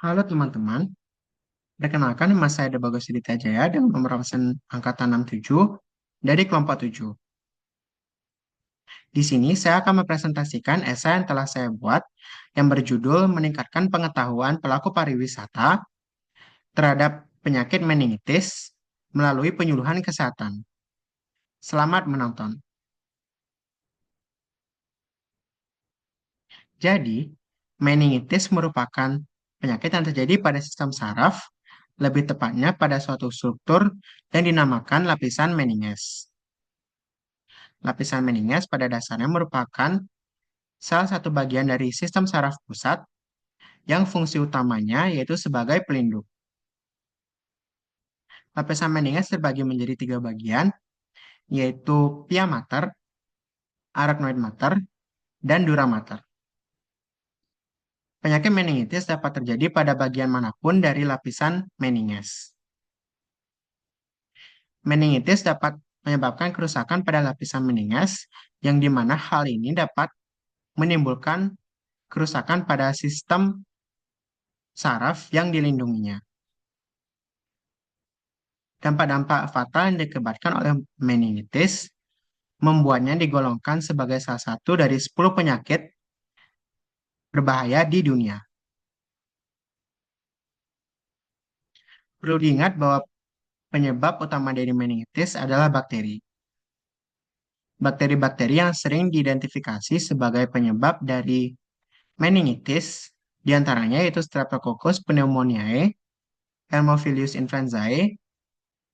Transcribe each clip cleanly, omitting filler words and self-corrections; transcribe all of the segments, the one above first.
Halo teman-teman, perkenalkan nama saya Debagus Aditya Jaya dengan nomor absen angkatan 67 dari kelompok 7. Di sini saya akan mempresentasikan esai yang telah saya buat yang berjudul Meningkatkan Pengetahuan Pelaku Pariwisata terhadap Penyakit Meningitis melalui Penyuluhan Kesehatan. Selamat menonton. Jadi, meningitis merupakan penyakit yang terjadi pada sistem saraf, lebih tepatnya pada suatu struktur yang dinamakan lapisan meninges. Lapisan meninges pada dasarnya merupakan salah satu bagian dari sistem saraf pusat yang fungsi utamanya yaitu sebagai pelindung. Lapisan meninges terbagi menjadi tiga bagian, yaitu pia mater, arachnoid mater, dan dura mater. Penyakit meningitis dapat terjadi pada bagian manapun dari lapisan meninges. Meningitis dapat menyebabkan kerusakan pada lapisan meninges, yang di mana hal ini dapat menimbulkan kerusakan pada sistem saraf yang dilindunginya. Dampak-dampak fatal yang diakibatkan oleh meningitis membuatnya digolongkan sebagai salah satu dari 10 penyakit berbahaya di dunia. Perlu diingat bahwa penyebab utama dari meningitis adalah bakteri. Bakteri-bakteri yang sering diidentifikasi sebagai penyebab dari meningitis diantaranya yaitu Streptococcus pneumoniae, Haemophilus influenzae,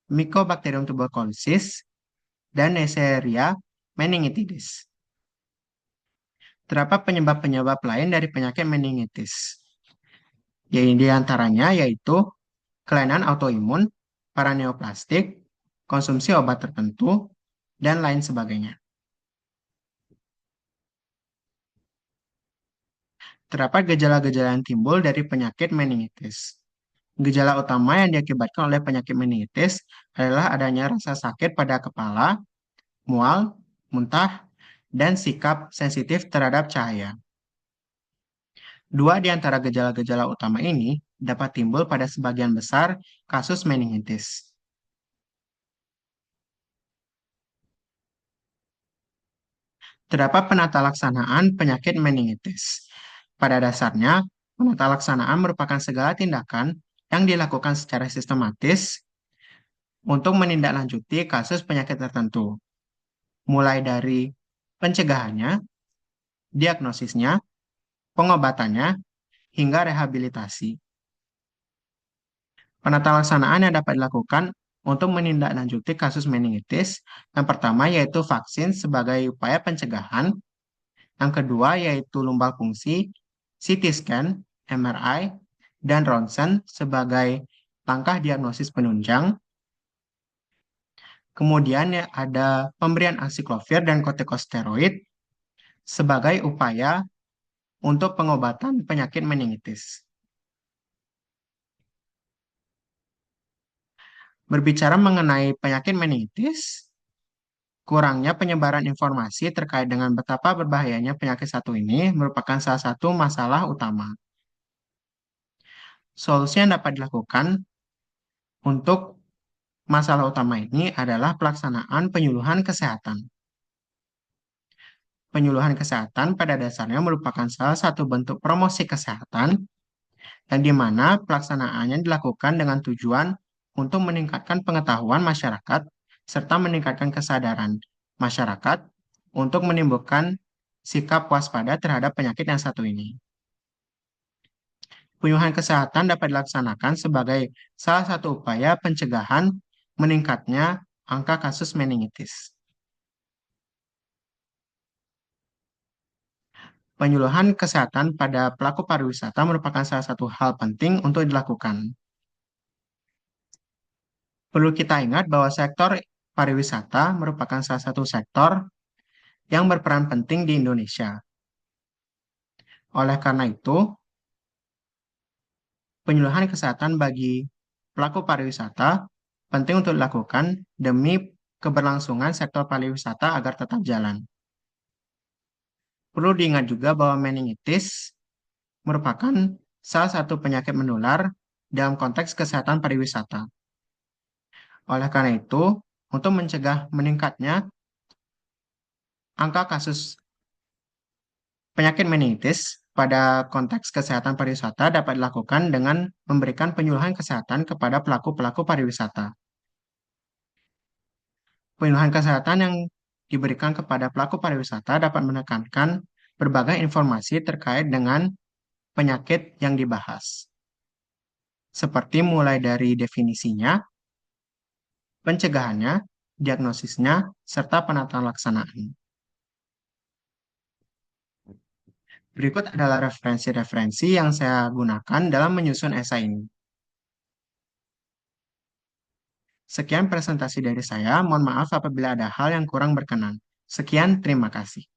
Mycobacterium tuberculosis, dan Neisseria meningitidis. Terdapat penyebab-penyebab lain dari penyakit meningitis. Di antaranya yaitu kelainan autoimun, paraneoplastik, konsumsi obat tertentu, dan lain sebagainya. Terdapat gejala-gejala yang timbul dari penyakit meningitis. Gejala utama yang diakibatkan oleh penyakit meningitis adalah adanya rasa sakit pada kepala, mual, muntah, dan sikap sensitif terhadap cahaya. Dua di antara gejala-gejala utama ini dapat timbul pada sebagian besar kasus meningitis. Terdapat penata laksanaan penyakit meningitis. Pada dasarnya, penata laksanaan merupakan segala tindakan yang dilakukan secara sistematis untuk menindaklanjuti kasus penyakit tertentu, mulai dari pencegahannya, diagnosisnya, pengobatannya, hingga rehabilitasi. Penata laksanaan yang dapat dilakukan untuk menindaklanjuti kasus meningitis, yang pertama yaitu vaksin sebagai upaya pencegahan, yang kedua yaitu lumbal fungsi, CT scan, MRI, dan ronsen sebagai langkah diagnosis penunjang. Kemudian ada pemberian asiklovir dan kortikosteroid sebagai upaya untuk pengobatan penyakit meningitis. Berbicara mengenai penyakit meningitis, kurangnya penyebaran informasi terkait dengan betapa berbahayanya penyakit satu ini merupakan salah satu masalah utama. Solusi yang dapat dilakukan untuk masalah utama ini adalah pelaksanaan penyuluhan kesehatan. Penyuluhan kesehatan pada dasarnya merupakan salah satu bentuk promosi kesehatan yang di mana pelaksanaannya dilakukan dengan tujuan untuk meningkatkan pengetahuan masyarakat serta meningkatkan kesadaran masyarakat untuk menimbulkan sikap waspada terhadap penyakit yang satu ini. Penyuluhan kesehatan dapat dilaksanakan sebagai salah satu upaya pencegahan meningkatnya angka kasus meningitis. Penyuluhan kesehatan pada pelaku pariwisata merupakan salah satu hal penting untuk dilakukan. Perlu kita ingat bahwa sektor pariwisata merupakan salah satu sektor yang berperan penting di Indonesia. Oleh karena itu, penyuluhan kesehatan bagi pelaku pariwisata penting untuk dilakukan demi keberlangsungan sektor pariwisata agar tetap jalan. Perlu diingat juga bahwa meningitis merupakan salah satu penyakit menular dalam konteks kesehatan pariwisata. Oleh karena itu, untuk mencegah meningkatnya angka kasus penyakit meningitis pada konteks kesehatan pariwisata dapat dilakukan dengan memberikan penyuluhan kesehatan kepada pelaku-pelaku pariwisata. Penyuluhan kesehatan yang diberikan kepada pelaku pariwisata dapat menekankan berbagai informasi terkait dengan penyakit yang dibahas, seperti mulai dari definisinya, pencegahannya, diagnosisnya, serta penataan laksanaan. Berikut adalah referensi-referensi yang saya gunakan dalam menyusun esai ini. Sekian presentasi dari saya. Mohon maaf apabila ada hal yang kurang berkenan. Sekian, terima kasih.